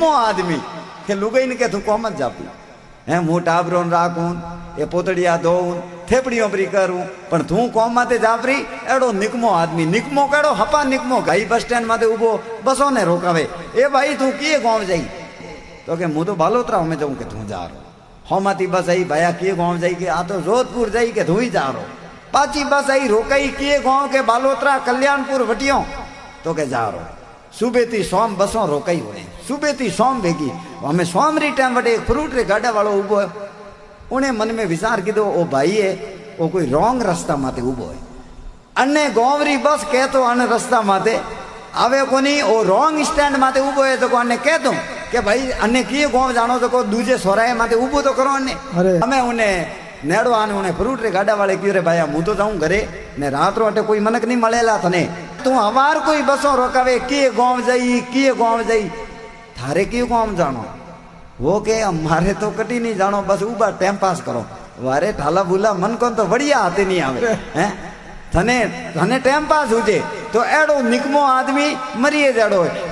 निकमो आदमी के लुगाई ने के तू कोम ज जापी हे मु टाबरो राखूं ए पोतड़िया धोऊं थेपड़ियों परी करूं पण तू कोम माते जापरी एड़ो निकमो आदमी निकमो केड़ो हपा निकमो गई बस स्टेण्ड माते उभो बसो ने रोकावे ए भाई तू किए गांव जाई तो के मु तो बालोतरा में जाऊं के तू जा रो होमाती बस आई भाया किए गांव जाई के आ तो जोधपुर जाई के तू ही जा रो पाची बस आई रोकई किए गांव के बालोतरा कल्याणपुर वटियो तो के जा रो सुबह थी सोम बसों रोकई हुए सुबह थी सोम भेगी हमें सोम री टाइम वटे एक फ्रूट रे गाड़ा वालों उभो है उन्हें मन में विचार कीधो ओ भाई है वो कोई रॉन्ग रास्ता माते उभो है अन्ने गोवरी बस कहतो अन रास्ता माते आवे कोनी ओ रॉन्ग स्टैंड माते उभो है तो को अन्ने कहतो के भाई अन्ने किए गांव जानो तो को दूजे सोराए माते उभो तो करो अन्ने हमें उन्हें नेड़ो आने उन्हें फ्रूट रे गाड़ा वाले क्यों रे भाई मु तो जाऊं घरे ने रात रो अटे कोई मनक नहीं मळेला तने तू हमार कोई बसों रोकावे किए गांव जाई थारे किए गांव जानो वो के हमारे तो कटी नहीं जानो बस उबा टाइम पास करो वारे ठाला बुला मन को तो बढ़िया आते नहीं आवे हैं थने टाइम पास हुजे तो एड़ो निकमो आदमी मरिए जड़ो है।